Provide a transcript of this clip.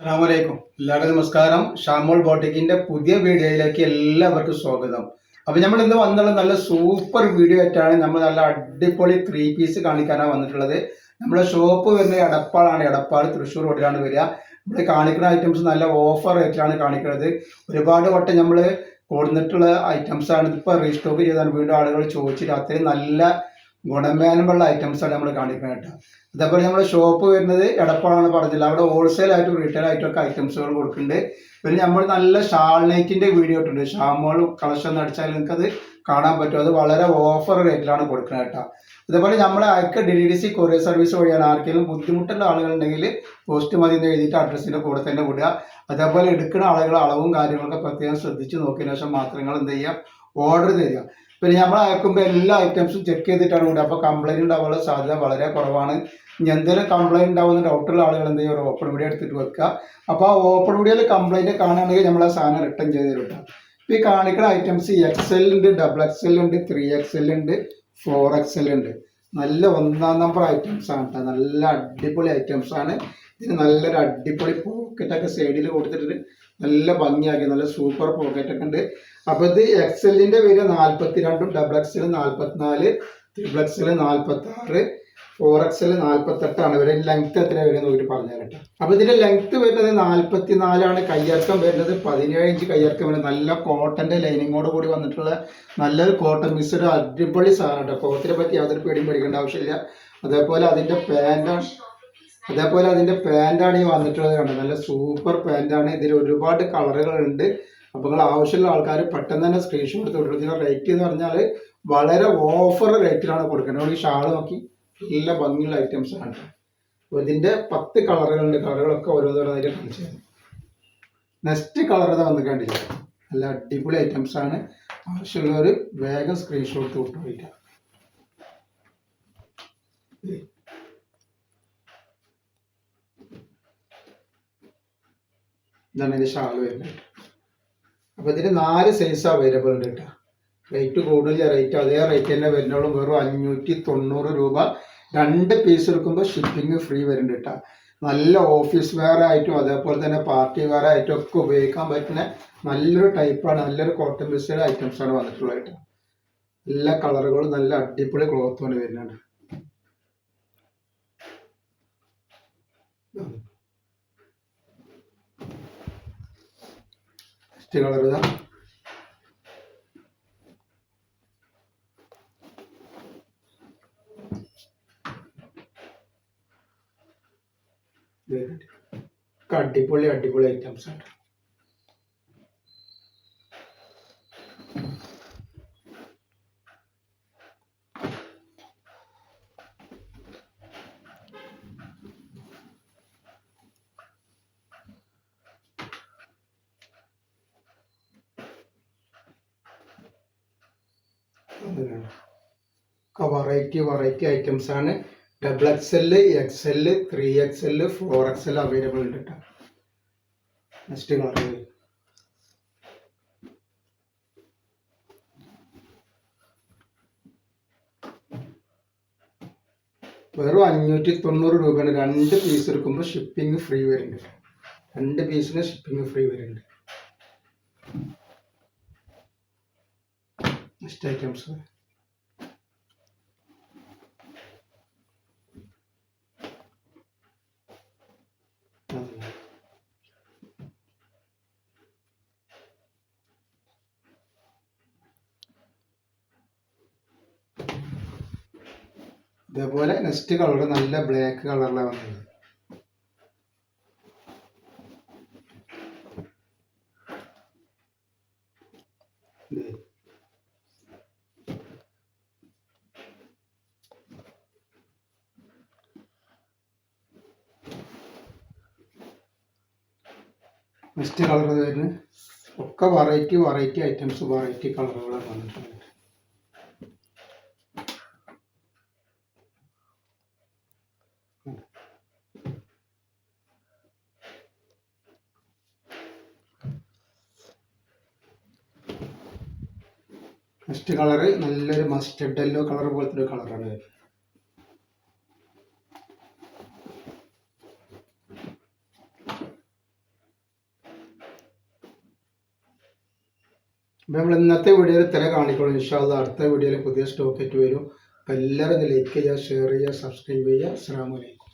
അസ്സലാമലൈക്കും. എല്ലാവർക്കും നമസ്കാരം. ഷാമോൾ ബോട്ടിക്കിന്റെ പുതിയ വീഡിയോയിലേക്ക് എല്ലാവർക്കും സ്വാഗതം. അപ്പൊ നമ്മൾ ഇന്ന് വന്നുള്ള നല്ല സൂപ്പർ വീഡിയോ ആയിട്ടാണ്. നമ്മൾ നല്ല അടിപൊളി 3 പീസ് കാണിക്കാനാണ് വന്നിട്ടുള്ളത്. നമ്മുടെ ഷോപ്പ് വരുന്നത് എടപ്പാളാണ്. എടപ്പാൾ തൃശ്ശൂർ റോഡിലാണ് വരിക. നമ്മൾ കാണിക്കുന്ന ഐറ്റംസ് നല്ല ഓഫർ റേറ്റിലാണ് കാണിക്കുന്നത്. ഒരുപാട് വട്ടം നമ്മൾ കൊടുത്തിട്ടുള്ള ഐറ്റംസ് ആണ്. ഇപ്പോൾ റീസ്റ്റോക്ക് ചെയ്താണ് വീണ്ടും ആളുകൾ ചോദിച്ചിട്ട് അത്രയും നല്ല ഗുണമേന്മയുള്ള ഐറ്റംസ് ആണ് നമ്മൾ കാണിക്കുന്നത് കേട്ടോ. അതേപോലെ നമ്മുടെ ഷോപ്പ് വരുന്നത് എടപ്പാളാണ് പറഞ്ഞില്ല. അവിടെ ഹോൾസെയിൽ ആയിട്ടും റീറ്റെയിൽ ആയിട്ടും ഒക്കെ ഐറ്റംസുകൾ കൊടുക്കുന്നുണ്ട്. പിന്നെ നമ്മൾ നല്ല ഷാൾ നൈറ്റിന്റെ വീഡിയോ ഇട്ടുണ്ട്. ഷാമോൾ കളക്ഷൻ എന്ന് അടിച്ചാൽ നിങ്ങൾക്ക് അത് കാണാൻ പറ്റും. അത് വളരെ ഓഫർ റേറ്റിലാണ് കൊടുക്കുന്നത് കേട്ടോ. അതേപോലെ നമ്മളെ അയക്ക DDDC കൊറിയർ സർവീസ് വഴിയാണ്. ആർക്കെങ്കിലും ബുദ്ധിമുട്ടുള്ള ആളുകളുണ്ടെങ്കിൽ പോസ്റ്റ് മതി എന്ന് എഴുതിയിട്ട് അഡ്രസ്സിന്റെ കൂടെ തന്നെ വിടുക. അതേപോലെ എടുക്കുന്ന ആളുകൾ അളവും കാര്യങ്ങളൊക്കെ പ്രത്യേകം ശ്രദ്ധിച്ച് നോക്കിയതിനു ശേഷം മാത്രങ്ങൾ എന്ത് ചെയ്യുക, ഓർഡർ തരിക. പിന്നെ നമ്മൾ അയക്കുമ്പോൾ എല്ലാ ഐറ്റംസും ചെക്ക് ചെയ്തിട്ടാണ് വിടുക. അപ്പോൾ കംപ്ലൈൻറ്റ് ഉണ്ടാവാനുള്ള സാധ്യത വളരെ കുറവാണ്. ഇനി എന്തെങ്കിലും കംപ്ലൈൻറ്റ് ഉണ്ടാവുന്ന ഡൗട്ടുള്ള ആളുകൾ എന്ത് ചെയ്യുക, ഒരു ഓപ്പൺ വീഡിയോ എടുത്തിട്ട് വെക്കുക. അപ്പോൾ ആ ഓപ്പൺ വീഡിയോയിൽ കംപ്ലൈൻറ്റ് കാണുകയാണെങ്കിൽ നമ്മൾ ആ സാധനം റിട്ടേൺ ചെയ്ത് തരും കേട്ടോ. ഇപ്പോൾ ഈ കാണിക്കുന്ന ഐറ്റംസ് XL ഉണ്ട്, XXL ഉണ്ട്, 3XL ഉണ്ട്, 4XL ഉണ്ട്. നല്ല ഒന്നാം നമ്പർ ഐറ്റംസ് ആണ് കേട്ടോ. നല്ല അടിപൊളി ഐറ്റംസ് ആണ്. ഇതിന് നല്ലൊരു അടിപൊളി പോക്കറ്റൊക്കെ സൈഡിൽ കൊടുത്തിട്ട് നല്ല ഭംഗിയാക്കി നല്ല സൂപ്പർ പോക്കറ്റൊക്കെ ഉണ്ട്. അപ്പോൾ ഇത് XL-ന്റെ വരിക 42, XXL 44, 3XL 46, 4XL 48 ഇവരെ ലെങ്ത് എത്ര വരുന്നത് ഒരു പറഞ്ഞു തരട്ടെ. അപ്പോൾ ഇതിന്റെ ലെങ്ത് വരുന്നത് 44, കയ്യിറക്കം വരുന്നത് 17 ഇഞ്ച് കയ്യിറക്കം വരുന്നത്. നല്ല കോട്ടന്റെ ലൈനിങ്ങോട് കൂടി വന്നിട്ടുള്ള നല്ലൊരു കോട്ടൺ മിക്സഡ് അടിപൊളി സാധനം കേട്ടോ. ക്ലോത്തിനെ പറ്റി യാതൊരു പേടിയും പേടിക്കേണ്ട ആവശ്യമില്ല. അതേപോലെ അതിന്റെ പാൻറ്റാണ് ഈ വന്നിട്ടുള്ളത് കണ്ടോ. നല്ല സൂപ്പർ പാൻറ്റാണ്. ഇതിൽ ഒരുപാട് കളറുകളുണ്ട്. അപ്പോൾ നിങ്ങൾ ആവശ്യമുള്ള ആൾക്കാർ പെട്ടെന്ന് തന്നെ സ്ക്രീൻഷോട്ട് എടുത്ത്. ഇതിന്റെ റേറ്റ് എന്ന് പറഞ്ഞാൽ വളരെ ഓഫർ റേറ്റിലാണ് കൊടുക്കുന്നത്. ഈ ഷാൾ നോക്കി നല്ല ഭംഗിയുള്ള ഐറ്റംസ് ആണ്. അപ്പോൾ ഇതിന്റെ 10 കളറുകളുണ്ട്. കളറുകളൊക്കെ ഓരോന്നോരോന്നായിട്ട് കാണിച്ചു തരാം. നെക്സ്റ്റ് കളർ ഇതാ വന്ന് കണ്ടില്ല. നല്ല അടിപൊളി ഐറ്റംസ് ആണ്. ആവശ്യമുള്ളവർ വേഗം സ്ക്രീൻഷോട്ട് വിട്ടുപോയിട്ടാണ്. ഇതാണ് ഇതിന്റെ ഷാൾ വരുന്നത്. അപ്പോൾ ഇതിന് 4 സൈസ് അവൈലബിൾ ഉണ്ട് കേട്ടോ. റേറ്റ് കൂടുതൽ റേറ്റ് അതേ റേറ്റ് തന്നെ വരുന്നുള്ളൂ. വെറും 590 രൂപ. 2 പീസ് എടുക്കുമ്പോൾ ഷിപ്പിംഗ് ഫ്രീ വരുന്നുണ്ട് കേട്ടോ. നല്ല ഓഫീസ് വെയർ ആയിട്ടും അതേപോലെ തന്നെ പാർട്ടി വെയർ ആയിട്ടും ഒക്കെ ഉപയോഗിക്കാൻ പറ്റുന്ന നല്ലൊരു ടൈപ്പാണ്. നല്ലൊരു കോട്ടൺ ബിസ്ഡ് ഐറ്റംസ് ആണ് വന്നിട്ടുള്ളത് കേട്ടോ. എല്ലാ കളറുകളും നല്ല അടിപൊളി ക്ലോത്തുമാണ് വരുന്നുണ്ട്. നെക്സ്റ്റ് കളർ ഇതാ. അടിപൊളി അടിപൊളി ഐറ്റംസ് ആണ്. വെറൈറ്റി ഐറ്റംസ് ആണ്. XXL, XL, 3XL, 4XL available ഉണ്ട് കേട്ടോ. നെക്സ്റ്റ് കളർ വെറും 590 രൂപയാണ്. 2 പീസ് എടുക്കുമ്പോൾ ഷിപ്പിംഗ് ഫ്രീ വരുന്നുണ്ട്. 2 പീസിന് ഷിപ്പിംഗ് ഫ്രീ വരുന്നുണ്ട്. നെക്സ്റ്റ് ഐറ്റംസ് ഇതേപോലെ. നെക്സ്റ്റ് കളർ നല്ല ബ്ലാക്ക് കളറിലാണ് വന്നത്. നെക്സ്റ്റ് കളർ വരുന്നത് ഒക്കെ വെറൈറ്റി ഐറ്റംസ് വെറൈറ്റി കളറുകളാണ് വന്നിട്ടുള്ളത്. നെക്സ്റ്റ് കളർ നല്ലൊരു മസ്റ്റർഡ് യെല്ലോ കളർ പോലത്തെ ഒരു കളറാണ് വരുന്നത്. അപ്പോൾ നമ്മൾ ഇന്നത്തെ വീഡിയോയിൽ ഇത്ര കാണിക്കുള്ളൂ. ഇൻഷാ അല്ലാഹ് അടുത്ത വീഡിയോയിൽ പുതിയ സ്റ്റോക്ക് ആയിട്ട് വരും. അപ്പോൾ എല്ലാവരും ഇത് ലൈക്ക് ചെയ്യുക, ഷെയർ ചെയ്യുക, സബ്സ്ക്രൈബ് ചെയ്യുക. അസ്സലാമു അലൈക്കും.